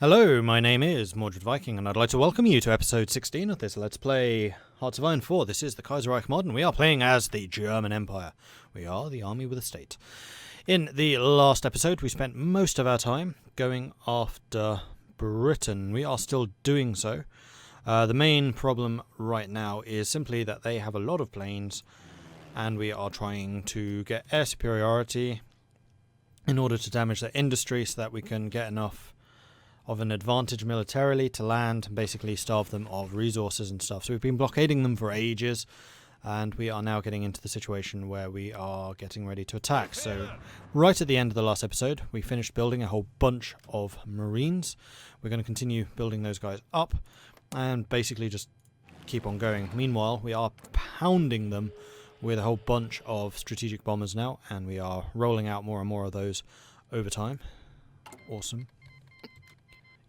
Hello, my name is Mordred Viking, and I'd like to welcome you to episode 16 of this Let's Play Hearts of Iron 4. This is the Kaiserreich mod, and we are playing as the German Empire. We are the army with a state. In the last episode, we spent most of our time going after Britain. We are still doing so. The main problem right now is simply that they have a lot of planes, and we are trying to get air superiority in order to damage their industry so that we can get enough of an advantage militarily to land and basically starve them of resources and stuff. So we've been blockading them for ages, and we are now getting into the situation where we are getting ready to attack. So right at the end of the last episode, we finished building a whole bunch of marines. We're going to continue building those guys up and basically just keep on going. Meanwhile, we are pounding them with a whole bunch of strategic bombers now, and we are rolling out more and more of those over time. Awesome.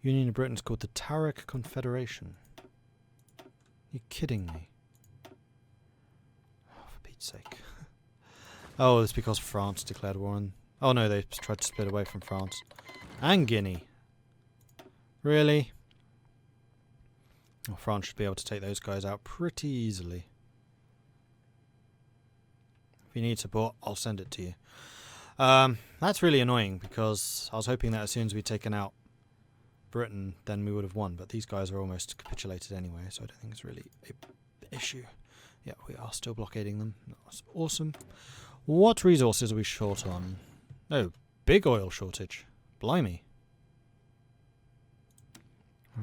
Union of Britain is called the Tariq Confederation. You're kidding me. Oh, for Pete's sake. Oh, it's because France declared war on... Oh no, they tried to split away from France. And Guinea. Really? Well, France should be able to take those guys out pretty easily. If you need support, I'll send it to you. That's really annoying because I was hoping that as soon as we'd taken out Britain, then we would have won, but these guys are almost capitulated anyway, so I don't think it's really an issue. Yeah, we are still blockading them. That's awesome. What resources are we short on? Oh, big oil shortage. Blimey.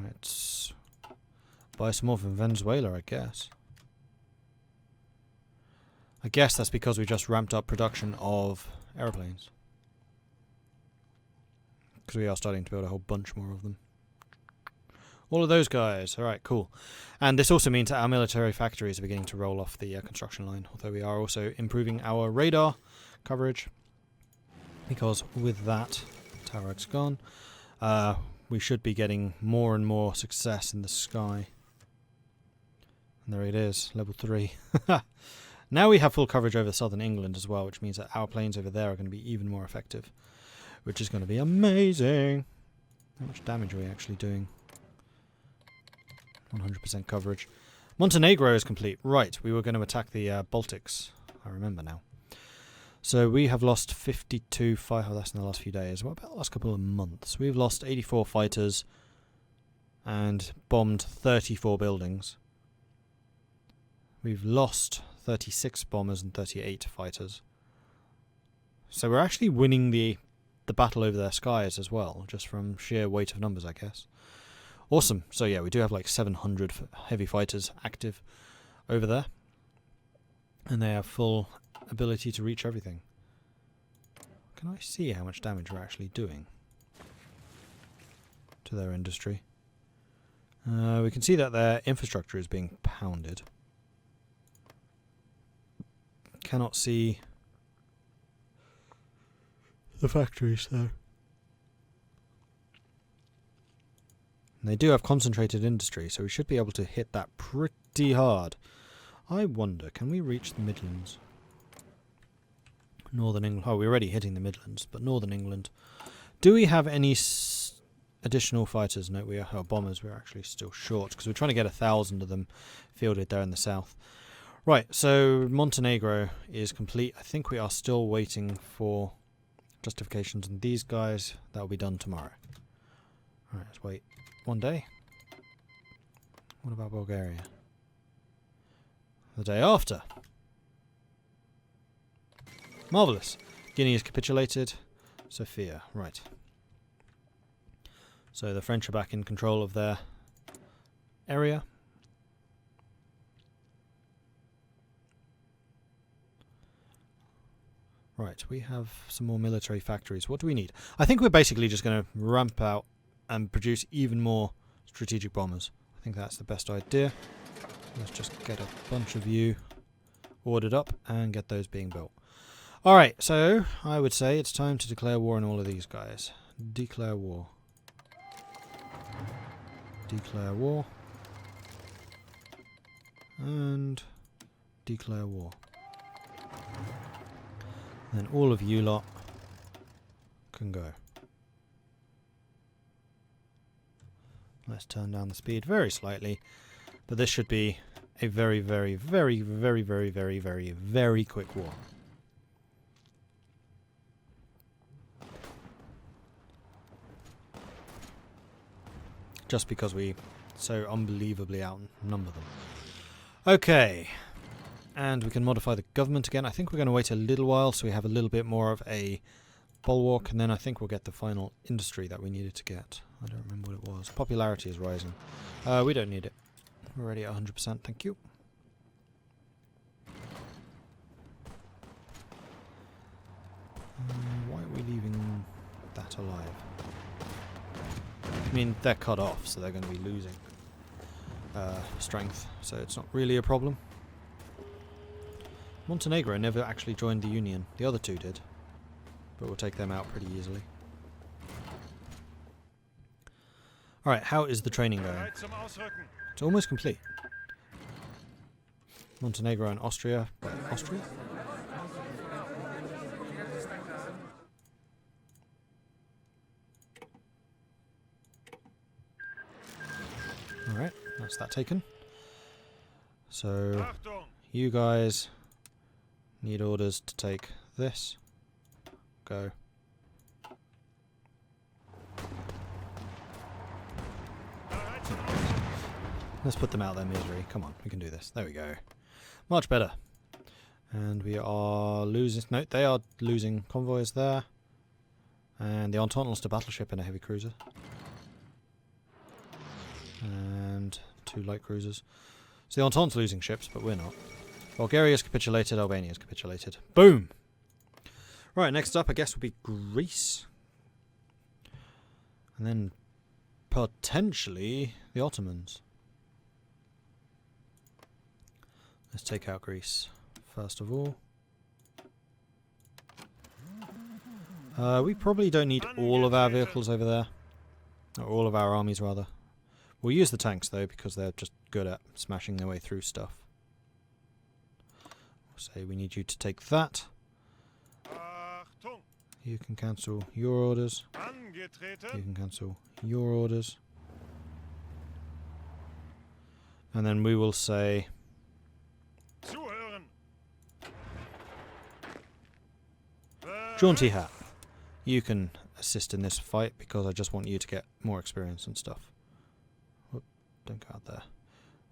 Let's buy some more from Venezuela, I guess. I guess that's because we just ramped up production of aeroplanes. Because we are starting to build a whole bunch more of them. All of those guys. Alright, cool. And this also means that our military factories are beginning to roll off the construction line. Although we are also improving our radar coverage. Because with that, Tarek's gone. We should be getting more and more success in the sky. And there it is, level 3. Now we have full coverage over southern England as well, which means that our planes over there are going to be even more effective. Which is going to be amazing. How much damage are we actually doing? 100% coverage. Montenegro is complete. Right, we were going to attack the Baltics. I remember now. So we have lost 52 fighters. Oh, that's in the last few days. What about the last couple of months? We've lost 84 fighters and bombed 34 buildings. We've lost 36 bombers and 38 fighters. So we're actually winning the battle over their skies as well, just from sheer weight of numbers, I guess. Awesome. So yeah, we do have like 700 heavy fighters active over there. And they have full ability to reach everything. Can I see how much damage we're actually doing to their industry? We can see that their infrastructure is being pounded. Cannot see the factories though. And they do have concentrated industry, so we should be able to hit that pretty hard. I wonder, can we reach the Midlands? Northern England. Oh, we're already hitting the Midlands, but Northern England. Do we have any additional fighters? No, we are. Oh, bombers. We're actually still short because we're trying to get 1,000 of them fielded there in the south. Right, so Montenegro is complete. I think we are still waiting for justifications on these guys. That will be done tomorrow. Alright, let's wait one day. What about Bulgaria? The day after. Marvellous. Guinea is capitulated. Sofia, right. So the French are back in control of their area. Right, we have some more military factories. What do we need? I think we're basically just going to ramp out and produce even more strategic bombers. I think that's the best idea. Let's just get a bunch of you ordered up and get those being built. Alright, so I would say it's time to declare war on all of these guys. Declare war. Declare war. And declare war. Then all of you lot can go. Let's turn down the speed very slightly. But this should be a very, very, very, very, very, very, very, very quick war. Just because we so unbelievably outnumber them. Okay. And we can modify the government again. I think we're going to wait a little while so we have a little bit more of a bulwark, and then I think we'll get the final industry that we needed to get. I don't remember what it was. Popularity is rising. We don't need it. We're already at 100%, thank you. Why are we leaving that alive? I mean, they're cut off, so they're going to be losing strength, so it's not really a problem. Montenegro never actually joined the Union. The other two did. But we'll take them out pretty easily. Alright, how is the training going? It's almost complete. Montenegro and Austria. Austria? Alright, that's that taken. So, you guys need orders to take this. Go. Let's put them out of their misery. Come on, we can do this. There we go. Much better. And we are losing... No, they are losing convoys there. And the Entente lost a battleship and a heavy cruiser. And 2 light cruisers. So the Entente's losing ships, but we're not. Bulgaria's capitulated, Albania's capitulated. Boom! Right, next up I guess will be Greece. And then potentially the Ottomans. Let's take out Greece first of all. We probably don't need all of our vehicles over there. Or all of our armies rather. We'll use the tanks though because they're just good at smashing their way through stuff. We'll say we need you to take that. You can cancel your orders. You can cancel your orders. And then we will say... Jaunty Hat, you can assist in this fight because I just want you to get more experience and stuff. Whoop, don't go out there.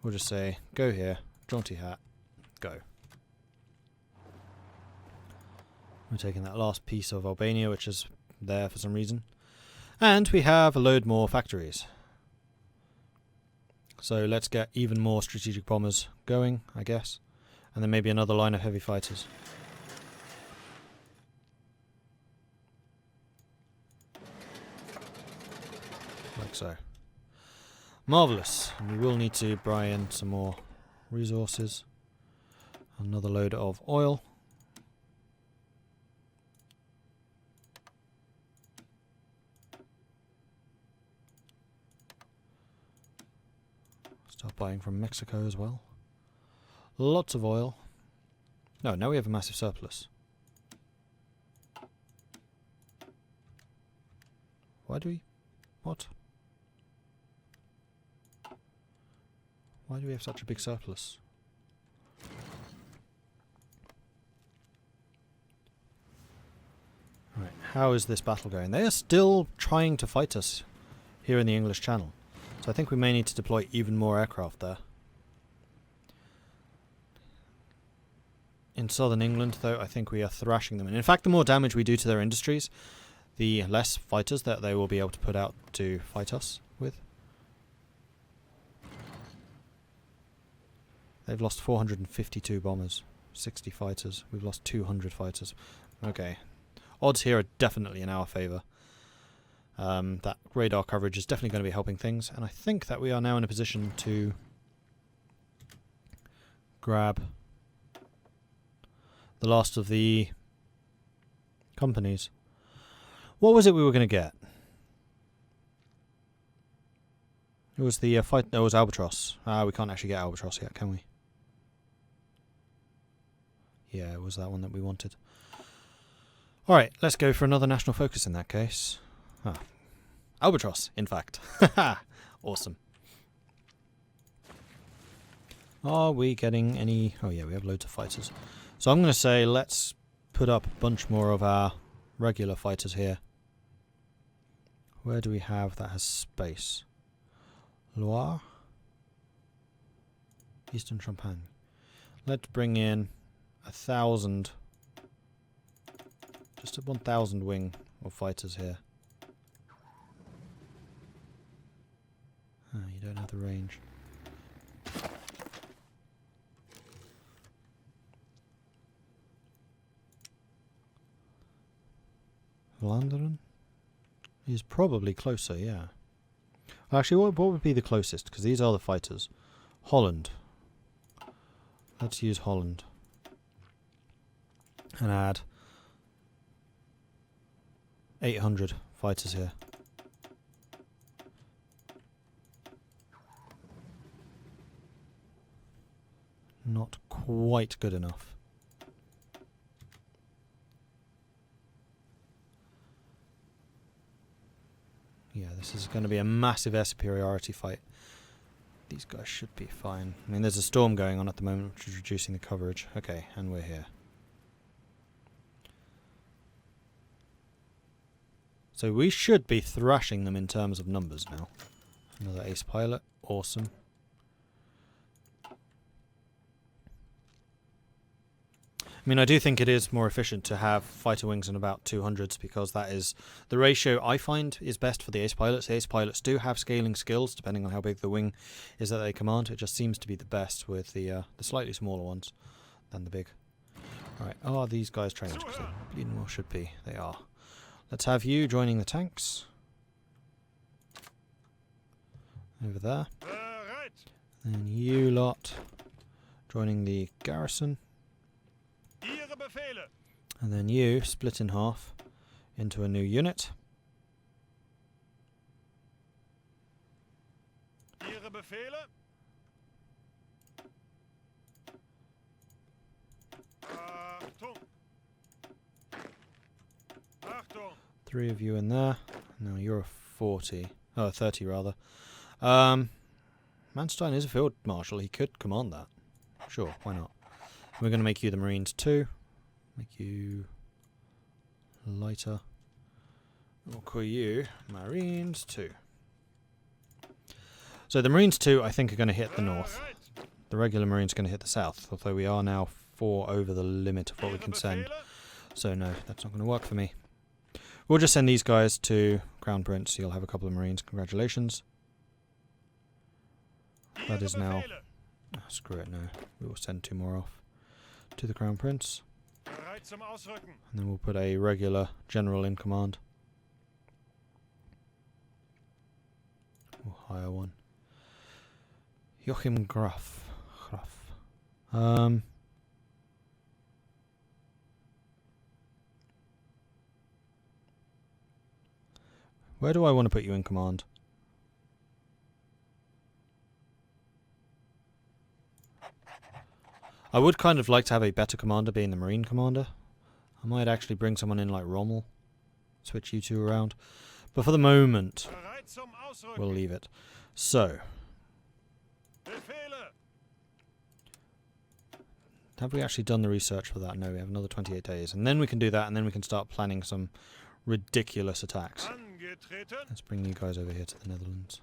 We'll just say, go here, Jaunty Hat, go. We're taking that last piece of Albania, which is there for some reason. And we have a load more factories. So let's get even more strategic bombers going, I guess. And then maybe another line of heavy fighters. Like so. Marvellous. And we will need to buy in some more resources. Another load of oil. Start buying from Mexico as well. Lots of oil. No, now we have a massive surplus. Why do we... What? Why do we have such a big surplus? Right, how is this battle going? They are still trying to fight us here in the English Channel. So I think we may need to deploy even more aircraft there. In southern England, though, I think we are thrashing them. And in fact, the more damage we do to their industries, the less fighters that they will be able to put out to fight us with. They've lost 452 bombers, 60 fighters. We've lost 200 fighters. Okay. Odds here are definitely in our favour. That radar coverage is definitely going to be helping things, and I think that we are now in a position to grab the last of the companies. What was it we were going to get? It was the fight. It was Albatross. We can't actually get Albatross yet, can we? Yeah, it was that one that we wanted. Alright, let's go for another national focus in that case. Albatross, in fact. Awesome. Are we getting any... Oh yeah, we have loads of fighters. So I'm going to say let's put up a bunch more of our regular fighters here. Where do we have that has space? Loire? Eastern Champagne. Let's bring in 1,000. Just a 1,000 wing of fighters here. Oh, you don't have the range. Vlaanderen is probably closer, yeah. Actually, what would be the closest? Because these are the fighters. Holland. Let's use Holland. And add 800 fighters here. Not quite good enough. Yeah, this is going to be a massive air superiority fight. These guys should be fine. I mean, there's a storm going on at the moment, which is reducing the coverage. Okay, and we're here. So we should be thrashing them in terms of numbers now. Another ace pilot. Awesome. I mean, I do think it is more efficient to have fighter wings in about 200s because that is the ratio I find is best for the ace pilots. The ace pilots do have scaling skills depending on how big the wing is that they command. It just seems to be the best with the slightly smaller ones than the big. Alright, are these guys trained? Because they bleeding well should be. They are. Let's have you joining the tanks. Over there. And you lot joining the garrison. And then you split in half into a new unit. Ihre Befehle? Achtung. Achtung. 3 of you in there. No, you're a 40. Oh, 30 rather. Manstein is a field marshal. He could command that. Sure, why not? We're going to make you the Marines too. Make you lighter. We'll call you Marines 2. So the Marines 2 I think are going to hit the north. The regular Marines are going to hit the south, although we are now 4 over the limit of what we can send. So no, that's not going to work for me. We'll just send these guys to Crown Prince. You'll have a couple of Marines. Congratulations. That is now... Oh, screw it, no. We will send 2 more off to the Crown Prince. And then we'll put a regular general in command. We'll hire one. Joachim Graf. Where do I want to put you in command? I would kind of like to have a better commander being the Marine commander. I might actually bring someone in like Rommel. Switch you two around. But for the moment, we'll leave it. So. Have we actually done the research for that? No, we have another 28 days. And then we can do that, and then we can start planning some ridiculous attacks. Let's bring you guys over here to the Netherlands.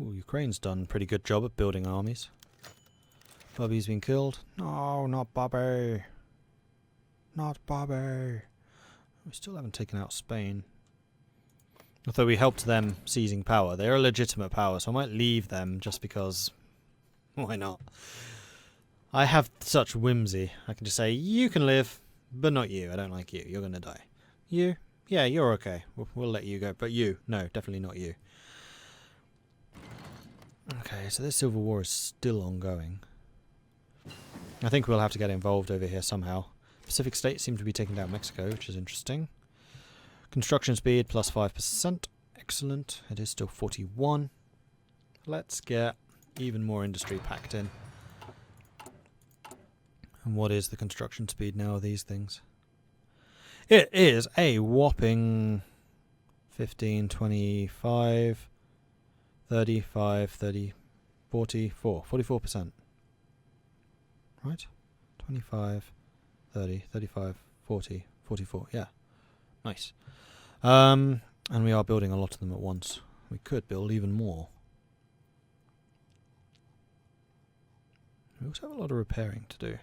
Ooh, Ukraine's done a pretty good job at building armies. Bobby's been killed. No, not Bobby. Not Bobby. We still haven't taken out Spain. Although we helped them seizing power. They're a legitimate power, so I might leave them just because... Why not? I have such whimsy. I can just say, you can live, but not you. I don't like you. You're going to die. You? Yeah, you're okay. We'll let you go. But you? No, definitely not you. Okay, so this civil war is still ongoing. I think we'll have to get involved over here somehow. Pacific states seem to be taking down Mexico, which is interesting. Construction speed plus 5%. Excellent. It is still 41. Let's get even more industry packed in. And what is the construction speed now of these things? It is a whopping 15, 25, 35, 30, 44. 44%. Right? 25, 30, 35, 40, 44. Yeah. Nice. And we are building a lot of them at once. We could build even more. We also have a lot of repairing to do.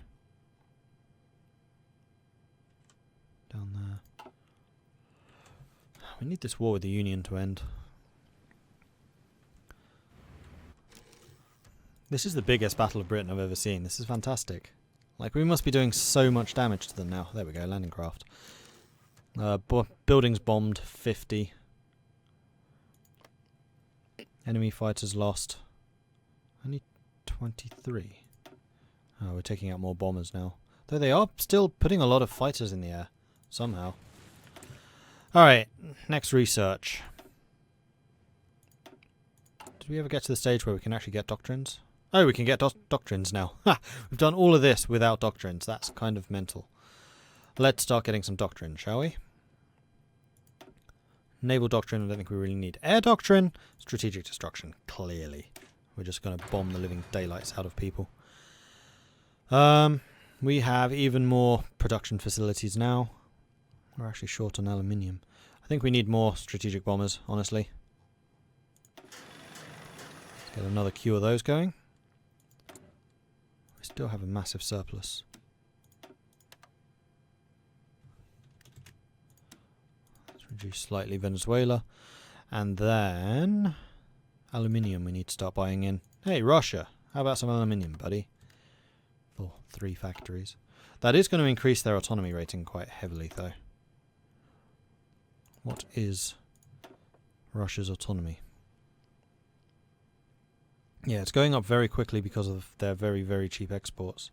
Down there. We need this war with the Union to end. This is the biggest Battle of Britain I've ever seen. This is fantastic. Like, we must be doing so much damage to them now. There we go, landing craft. Buildings bombed, 50. Enemy fighters lost. Only 23. Oh, we're taking out more bombers now. Though they are still putting a lot of fighters in the air. Somehow. Alright, next research. Did we ever get to the stage where we can actually get doctrines? Oh, we can get doctrines now. Ha! We've done all of this without doctrines. That's kind of mental. Let's start getting some doctrine, shall we? Naval doctrine, I don't think we really need. Air doctrine, strategic destruction, clearly. We're just going to bomb the living daylights out of people. We have even more production facilities now. We're actually short on aluminium. I think we need more strategic bombers, honestly. Let's get another queue of those going. We still have a massive surplus. Let's reduce slightly Venezuela. And then aluminium we need to start buying in. Hey, Russia, how about some aluminium, buddy? For 3 factories. That is going to increase their autonomy rating quite heavily, though. What is Russia's autonomy? Yeah, it's going up very quickly because of their very, very cheap exports.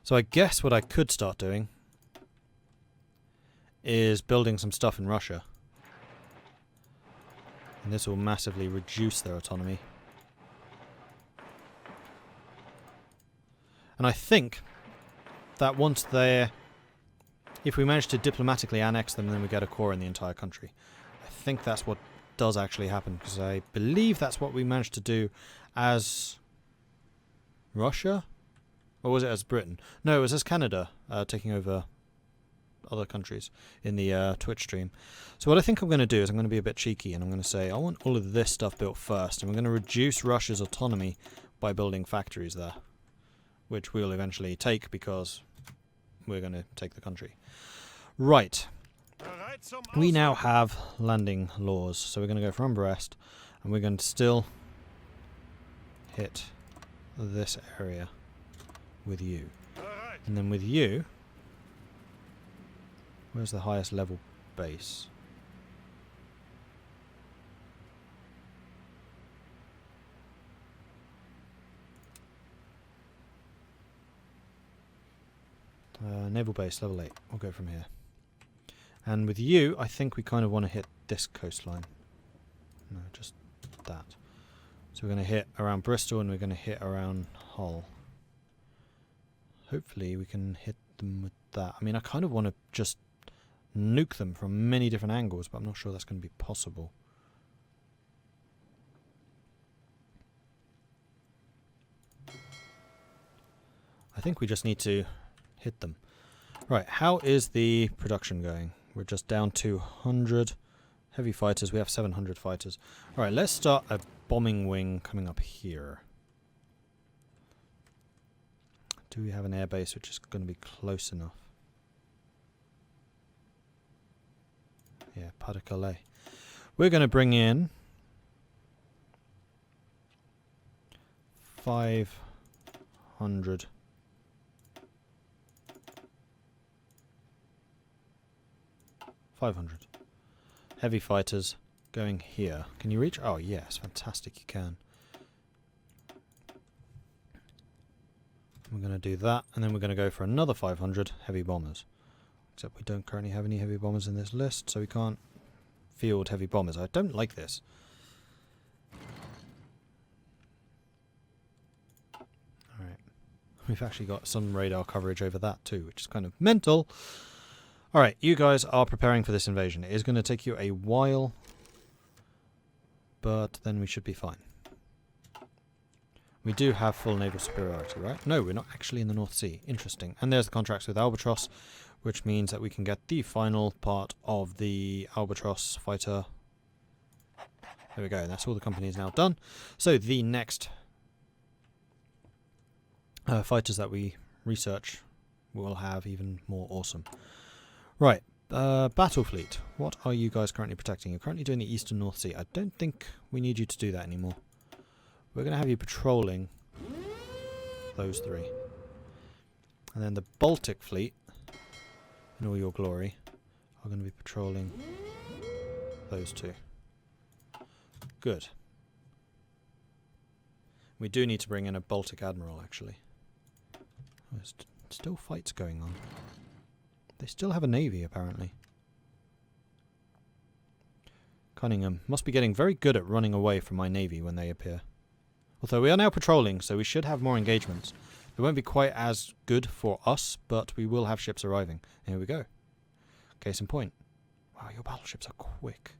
So I guess what I could start doing is building some stuff in Russia. And this will massively reduce their autonomy. And I think that once they're... if we manage to diplomatically annex them, then we get a core in the entire country. I think that's what does actually happen, because I believe that's what we managed to do as Russia? Or was it as Britain? No, it was as Canada, taking over other countries in the Twitch stream. So what I think I'm going to do is I'm going to be a bit cheeky, and I'm going to say I want all of this stuff built first, and we're going to reduce Russia's autonomy by building factories there, which we'll eventually take because we're going to take the country. Right. We now have landing laws, so we're going to go from Brest, and we're going to still hit this area with you. And then with you, where's the highest level base? Naval base, level 8. We'll go from here. And with you, I think we kind of want to hit this coastline. No, just that. So we're going to hit around Bristol and we're going to hit around Hull. Hopefully we can hit them with that. I mean, I kind of want to just nuke them from many different angles, but I'm not sure that's going to be possible. I think we just need to hit them. Right, how is the production going? We're just down to 100 heavy fighters. We have 700 fighters. Alright, let's start a bombing wing coming up here. Do we have an air base which is going to be close enough? Yeah, Pas de Calais. We're going to bring in 500 heavy fighters going here. Can you reach? Oh yes, fantastic, you can. We're going to do that, and then we're going to go for another 500 heavy bombers. Except we don't currently have any heavy bombers in this list, so we can't field heavy bombers. I don't like this. Alright. We've actually got some radar coverage over that too, which is kind of mental. Alright, you guys are preparing for this invasion. It is going to take you a while, but then we should be fine. We do have full naval superiority, right? No, we're not actually in the North Sea. Interesting. And there's the contracts with Albatross, which means that we can get the final part of the Albatross fighter. There we go. That's all the companies now done. So the next fighters that we research will have even more awesome. Right. Battle fleet. What are you guys currently protecting? You're currently doing the Eastern North Sea. I don't think we need you to do that anymore. We're going to have you patrolling those three. And then the Baltic fleet, in all your glory, are going to be patrolling those two. Good. We do need to bring in a Baltic admiral, actually. There's still fights going on. They still have a navy, apparently. Cunningham must be getting very good at running away from my navy when they appear. Although we are now patrolling, so we should have more engagements. They won't be quite as good for us, but we will have ships arriving. Here we go. Case in point. Wow, your battleships are quick.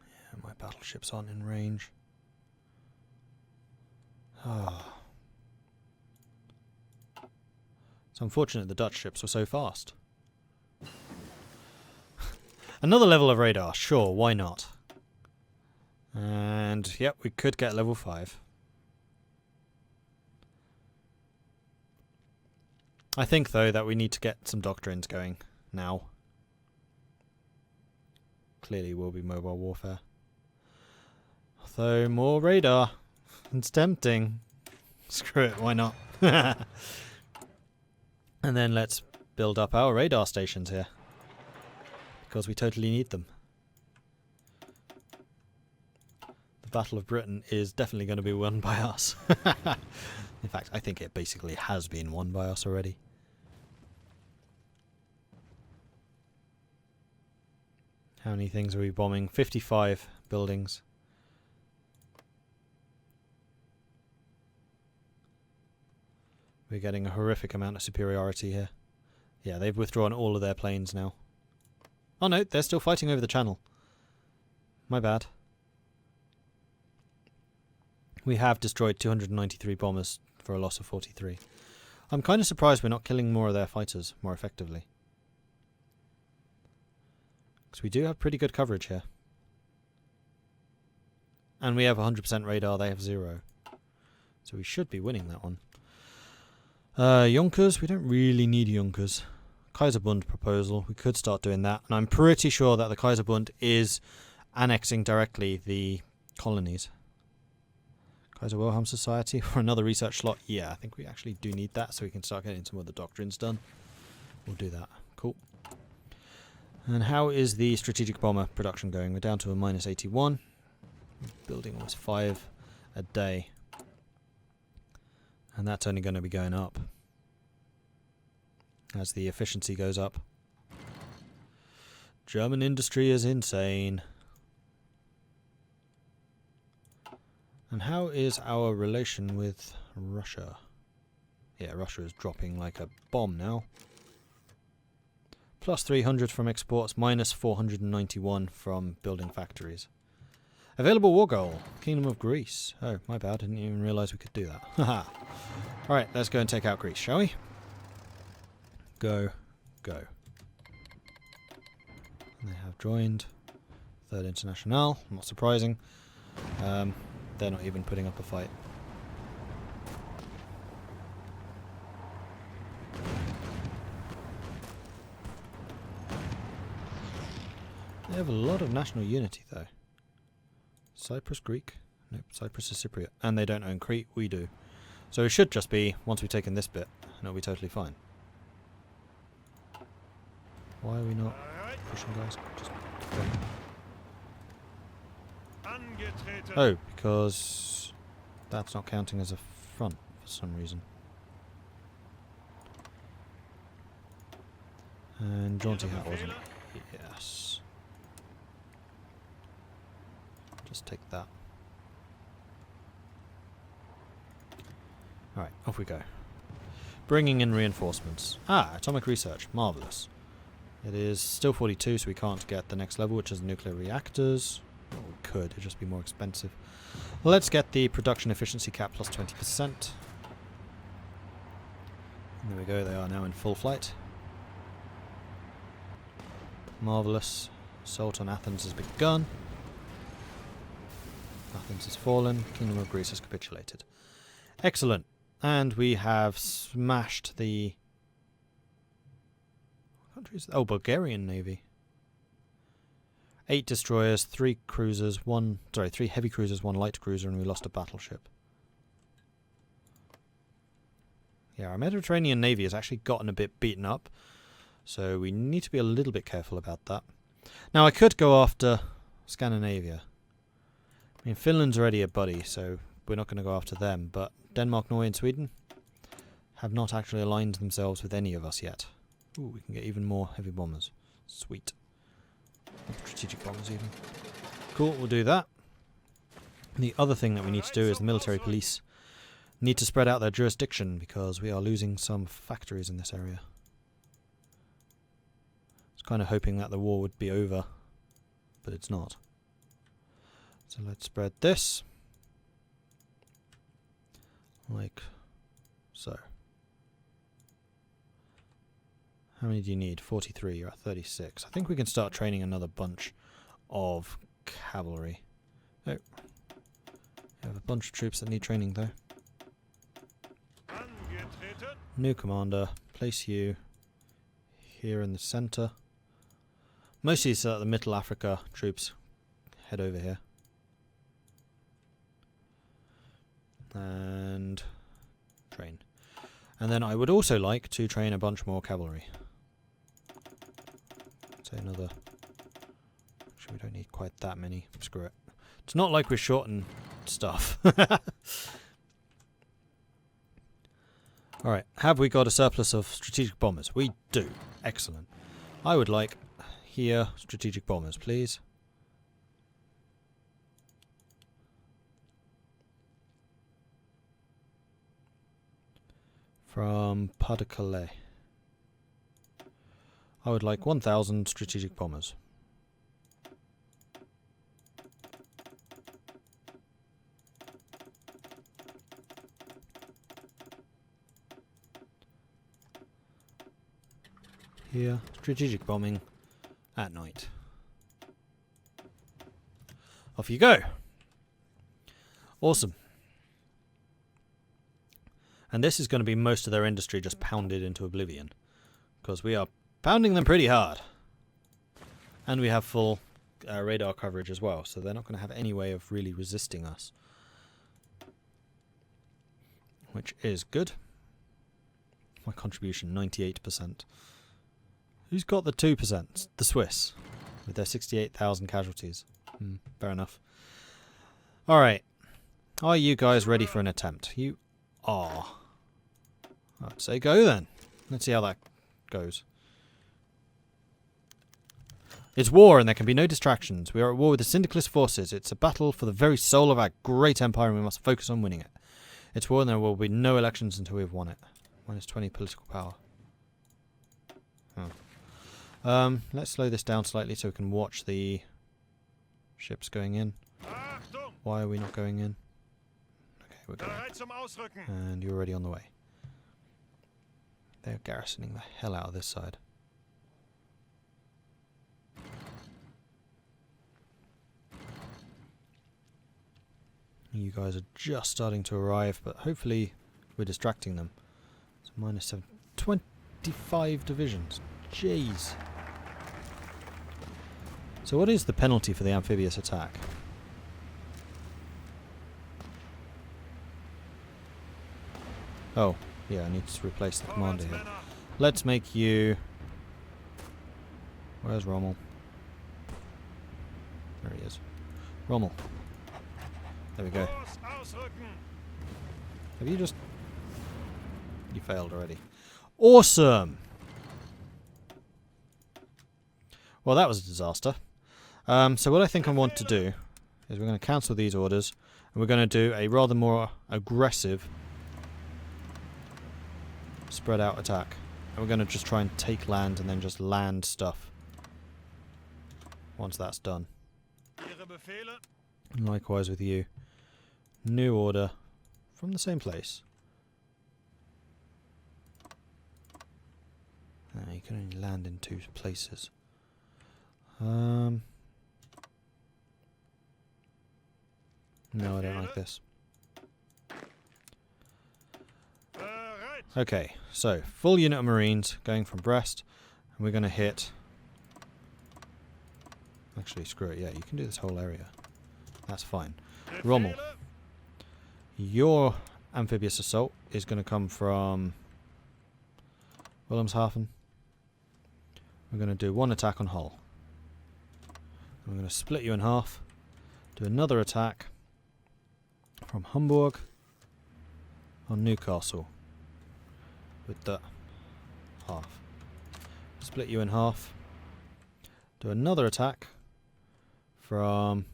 Yeah, my battleships aren't in range. Ah. It's unfortunate the Dutch ships were so fast. Another level of radar, sure, why not? And, yep, we could get level 5. I think, though, that we need to get some doctrines going now. Clearly will be mobile warfare. Although, more radar. It's tempting. Screw it, why not? And then let's build up our radar stations here. Because we totally need them. The Battle of Britain is definitely going to be won by us. In fact, I think it basically has been won by us already. How many things are we bombing? 55 buildings. We're getting a horrific amount of superiority here. Yeah, they've withdrawn all of their planes now. Oh no, they're still fighting over the channel. My bad. We have destroyed 293 bombers for a loss of 43. I'm kind of surprised we're not killing more of their fighters more effectively. Because we do have pretty good coverage here. And we have 100% radar, they have 0. So we should be winning that one. Junkers, we don't really need Junkers. Kaiserbund proposal, we could start doing that. And I'm pretty sure that the Kaiserbund is annexing directly the colonies. Kaiser Wilhelm Society for another research slot. Yeah, I think we actually do need that so we can start getting some of the doctrines done. We'll do that. Cool. And how is the strategic bomber production going? We're down to a minus 81. Building almost 5 a day. And that's only going to be going up as the efficiency goes up. German industry is insane. And how is our relation with Russia? Yeah, Russia is dropping like a bomb now. Plus 300 from exports, minus 491 from building factories. Available war goal, Kingdom of Greece. Oh, my bad, didn't even realise we could do that. Haha. Alright, let's go and take out Greece, shall we? Go, go. And they have joined Third International, not surprising. They're not even putting up a fight. They have a lot of national unity though. Cyprus Greek? Nope, Cyprus is Cypriot. And they don't own Crete, we do. So it should just be, once we've taken this bit, and it'll be totally fine. Why are we not pushing guys? Just oh, because that's not counting as a front for some reason. And Jaunty Hat wasn't. Yes. Just take that. Alright, off we go. Bringing in reinforcements. Ah, atomic research. Marvellous. It is still 42, so we can't get the next level, which is nuclear reactors. Well, we could, it'd just be more expensive. Let's get the production efficiency cap plus 20%. There we go, they are now in full flight. Marvellous. Assault on Athens has begun. Athens has fallen. Kingdom of Greece has capitulated. Excellent. And we have smashed the... what country is that? Oh, Bulgarian Navy. 8 destroyers, 3 cruisers, 3 heavy cruisers, 1 light cruiser, and we lost a battleship. Yeah, our Mediterranean Navy has actually gotten a bit beaten up, so we need to be a little bit careful about that. Now, I could go after Scandinavia. I mean, Finland's already a buddy, so we're not going to go after them, but Denmark, Norway, and Sweden have not actually aligned themselves with any of us yet. Ooh, we can get even more heavy bombers. Sweet. Strategic bombers, even. Cool, we'll do that. The other thing that we need to do is the military police need to spread out their jurisdiction because we are losing some factories in this area. I was kind of hoping that the war would be over, but it's not. So let's spread this. Like so. How many do you need? 43, you're at 36. I think we can start training another bunch of cavalry. Oh. We have a bunch of troops that need training though. New commander. Place you here in the centre. Mostly so that the Middle Africa troops head over here. And train. And then I would also like to train a bunch more cavalry. Say another... actually, we don't need quite that many. Screw it. It's not like we're short on stuff. Alright, have we got a surplus of strategic bombers? We do. Excellent. I would like here strategic bombers, please. From Pas-de-Calais. I would like 1,000 strategic bombers. Here, strategic bombing at night. Off you go. Awesome. And this is going to be most of their industry just pounded into oblivion. Because we are pounding them pretty hard. And we have full radar coverage as well. So they're not going to have any way of really resisting us. Which is good. My contribution, 98%. Who's got the 2%? The Swiss. With their 68,000 casualties. Fair enough. Alright. Are you guys ready for an attempt? You are. I'd say go then. Let's see how that goes. It's war and there can be no distractions. We are at war with the syndicalist forces. It's a battle for the very soul of our great empire and we must focus on winning it. It's war and there will be no elections until we have won it. Minus 20 political power. Let's slow this down slightly so we can watch the ships going in. Why are we not going in? Okay, we're going. And you're already on the way. They're garrisoning the hell out of this side. You guys are just starting to arrive, but hopefully we're distracting them. So minus 7. 25 divisions. Jeez. So what is the penalty for the amphibious attack? Oh, yeah, I need to replace the commander here. Let's make you... Where's Rommel? There he is. Rommel. There we go. Have you just... You failed already. Awesome! Well, that was a disaster. So what I think I want to do is we're going to cancel these orders, and we're going to do a rather more aggressive spread out attack. And we're going to just try and take land and then just land stuff once that's done. Ihre Befehle. And likewise with you. New order from the same place. You can only land in 2 places. No, I don't like this. Bereit. Okay, so full unit of Marines going from Brest, and we're going to hit. Actually, screw it. Yeah, you can do this whole area. That's fine. Rommel. Befehle. Your amphibious assault is going to come from Wilhelmshaven. We're going to do 1 attack on Hull. I'm going to split you in half. Do another attack from Hamburg on Newcastle with the half. Split you in half. Do another attack from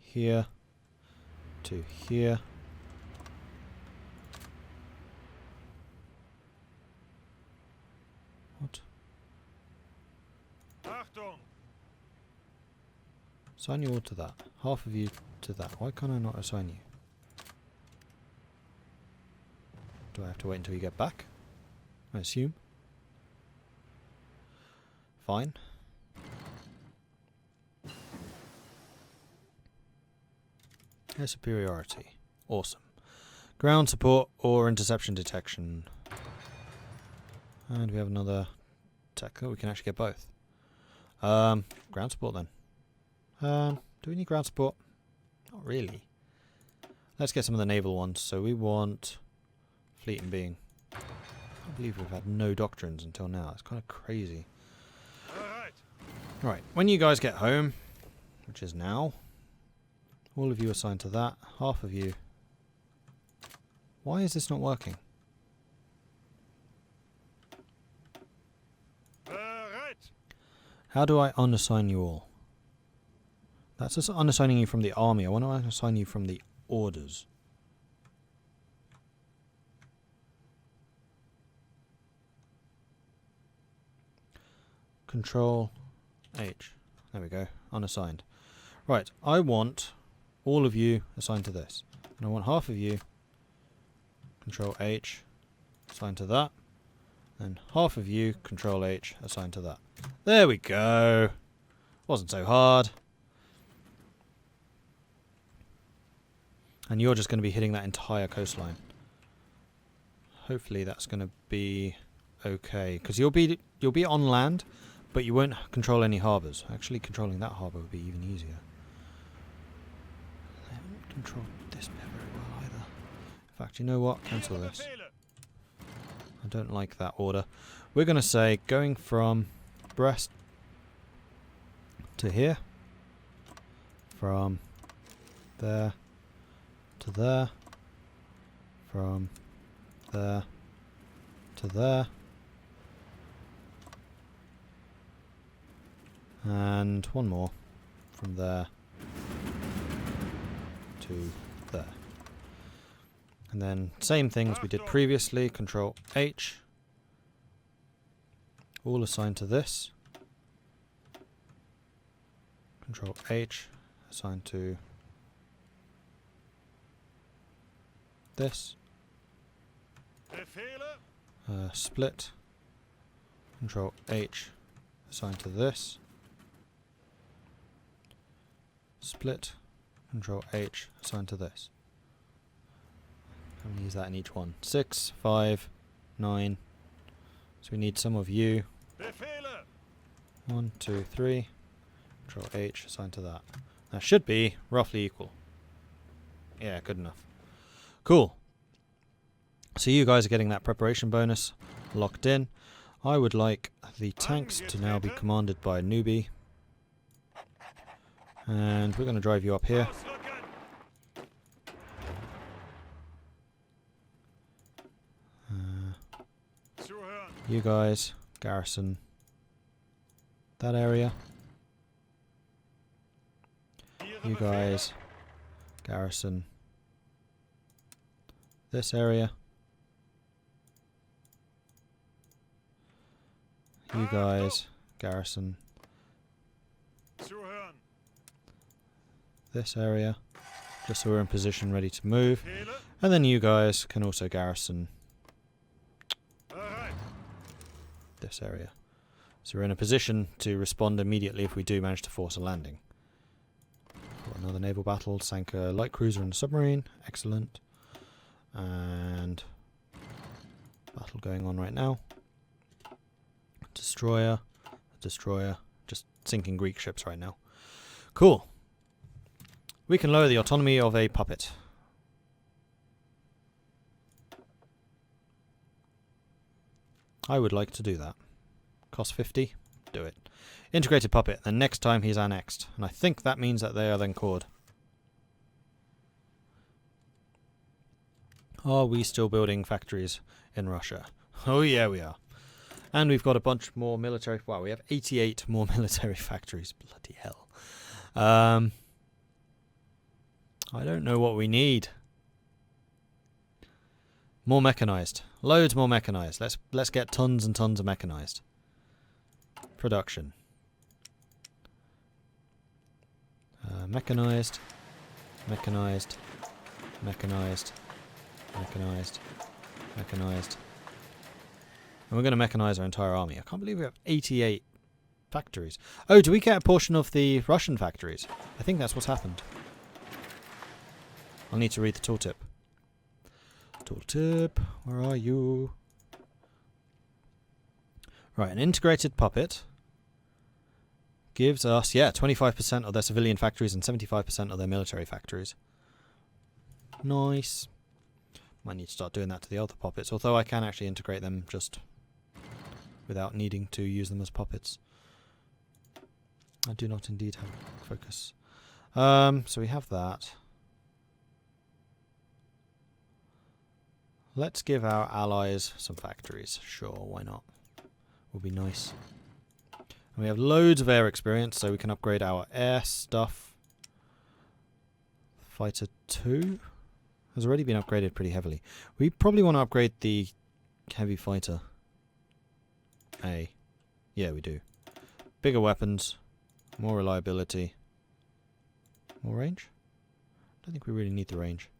here to here. What? Achtung. Assign you all to that. Half of you to that. Why can't I not assign you? Do I have to wait until you get back? I assume. Fine. Air superiority. Awesome. Ground support or interception detection. And we have another tech. Oh, we can actually get both. Ground support then. Do we need ground support? Not really. Let's get some of the naval ones. So we want fleet and being. I can't believe we've had no doctrines until now. It's kind of crazy. Bereit. Right, when you guys get home, which is now, all of you assigned to that. Half of you. Why is this not working? Bereit. How do I unassign you all? That's just unassigning you from the army. I want to unassign you from the orders. Control H. There we go. Unassigned. Right. I want all of you assigned to this. And I want half of you. Control H. Assigned to that. And half of you. Control H. Assigned to that. There we go. Wasn't so hard. And you're just going to be hitting that entire coastline. Hopefully that's going to be okay. Because you'll be on land, but you won't control any harbours. Actually, controlling that harbour would be even easier. I haven't controlled this bit very well either. In fact, you know what? Cancel Ihre this. Befehle. I don't like that order. We're going to say going from Brest to here. From there to there. From there to there. And one more from there to there. And then same things we did previously, Control H. All assigned to this. Control H assigned to this. Befehle. Split. Control H assigned to this. Split. Control H assigned to this. I'm going to use that in each one. 6, 5, 9. So we need some of you. Befehle. 1, 2, 3. Control H assigned to that. That should be roughly equal. Yeah, good enough. Cool. So you guys are getting that preparation bonus locked in. I would like the tanks to now be commanded by a newbie. And we're going to drive you up here. Ausrücken. Zuhören. You guys garrison that area. Ihre You Befehle. guys garrison this area. You guys garrison Zuhören. this area, just so we're in position ready to move. Befehle. And then you guys can also garrison Bereit. this area. So we're in a position to respond immediately if we do manage to force a landing. Got another naval battle, sank a light cruiser and a submarine. Excellent. And battle going on right now. Destroyer, destroyer, just sinking Greek ships right now. Cool. We can lower the autonomy of a puppet. I would like to do that. Cost 50? Do it. Integrated puppet, then next time he's annexed. And I think that means that they are then cored. Are we still building factories in Russia? Oh yeah, we are. And we've got a bunch more military... Wow, we have 88 more military factories. Bloody hell. I don't know what we need. More mechanized. Loads more mechanized. Let's get tons and tons of mechanized. Production. Mechanized. Mechanized. Mechanized. Mechanized. Mechanized. And we're going to mechanize our entire army. I can't believe we have 88 factories. Oh, do we get a portion of the Russian factories? I think that's what's happened. I'll need to read the tooltip. Tooltip, where are you? Right, an integrated puppet gives us, 25% of their civilian factories and 75% of their military factories. Nice. Might need to start doing that to the other puppets, although I can actually integrate them just without needing to use them as puppets. I do not indeed have focus. So we have that. Let's give our allies some factories. Sure, why not? Will be nice. And we have loads of air experience, so we can upgrade our air stuff. Fighter 2 has already been upgraded pretty heavily. We probably want to upgrade the heavy fighter A. Yeah, we do. Bigger weapons, more reliability, more range? I don't think we really need the range.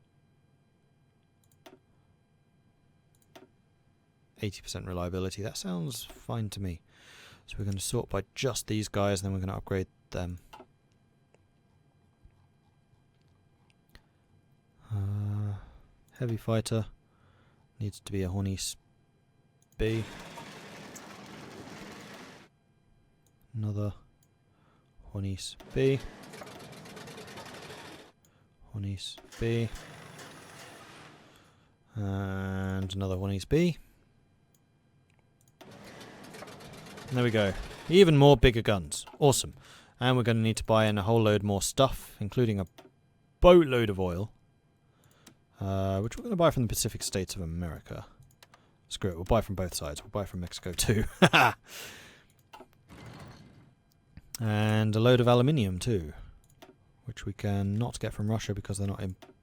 80% reliability, that sounds fine to me. So we're going to sort by just these guys, and then we're going to upgrade them. Heavy fighter needs to be a Hornies B. Another Hornies B. Hornies B. And another Hornies B. And there we go. Even more bigger guns. Awesome. And we're going to need to buy in a whole load more stuff, including a boatload of oil. Which we're going to buy from the Pacific States of America. Screw it, we'll buy from both sides. We'll buy from Mexico too. And a load of aluminium too, which we can not get from Russia because they're not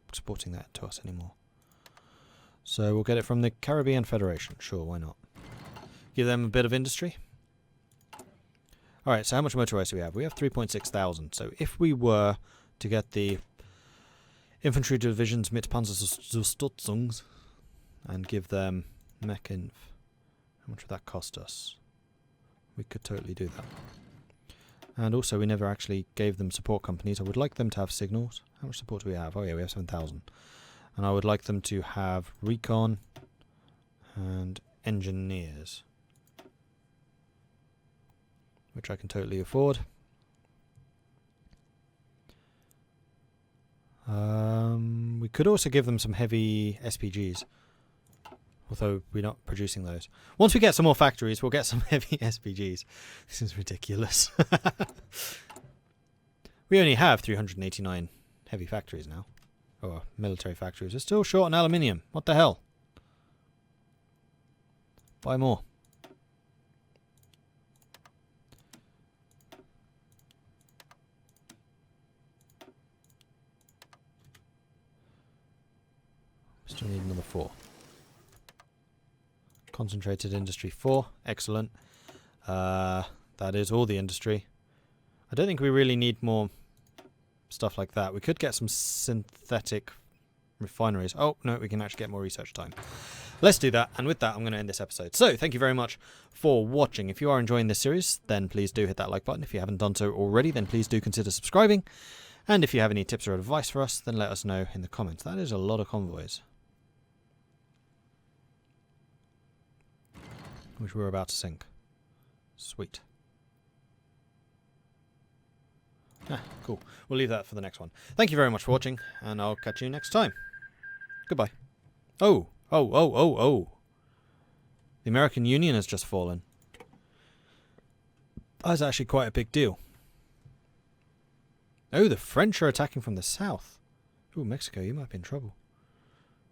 exporting that to us anymore. So we'll get it from the Caribbean Federation. Sure, why not? Give them a bit of industry. Alright, so how much motorways do we have? We have 3.6 thousand. So if we were to get the infantry divisions mit Panzerzustutzungs and give them Mechinf, how much would that cost us? We could totally do that. And also, we never actually gave them support companies. I would like them to have signals. How much support do we have? Oh yeah, we have 7,000. And I would like them to have recon and engineers, which I can totally afford. We could also give them some heavy SPGs, although we're not producing those. Once we get some more factories, we'll get some heavy SPGs. This is ridiculous. We only have 389 heavy factories now, or military factories. We're still short on aluminium. What the hell? Buy more. Still need another 4. Concentrated industry 4. Excellent. That is all the industry. I don't think we really need more stuff like that. We could get some synthetic refineries. Oh, no, we can actually get more research time. Let's do that, and with that, I'm going to end this episode. So, thank you very much for watching. If you are enjoying this series, then please do hit that like button. If you haven't done so already, then please do consider subscribing. And if you have any tips or advice for us, then let us know in the comments. That is a lot of convoys, which we're about to sink. Sweet. Cool. We'll leave that for the next one. Thank you very much for watching, and I'll catch you next time. Goodbye. Oh. The American Union has just fallen. That's actually quite a big deal. Oh, the French are attacking from the south. Ooh, Mexico, you might be in trouble.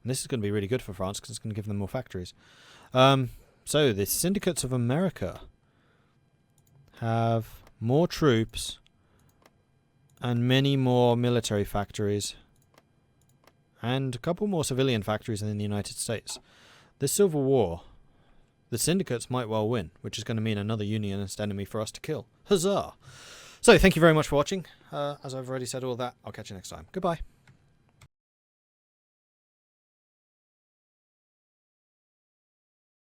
And this is going to be really good for France, because it's going to give them more factories. So, the Syndicates of America have more troops and many more military factories and a couple more civilian factories than the United States. This civil war, the syndicates might well win, which is going to mean another unionist enemy for us to kill. Huzzah! So, thank you very much for watching. As I've already said all that, I'll catch you next time. Goodbye.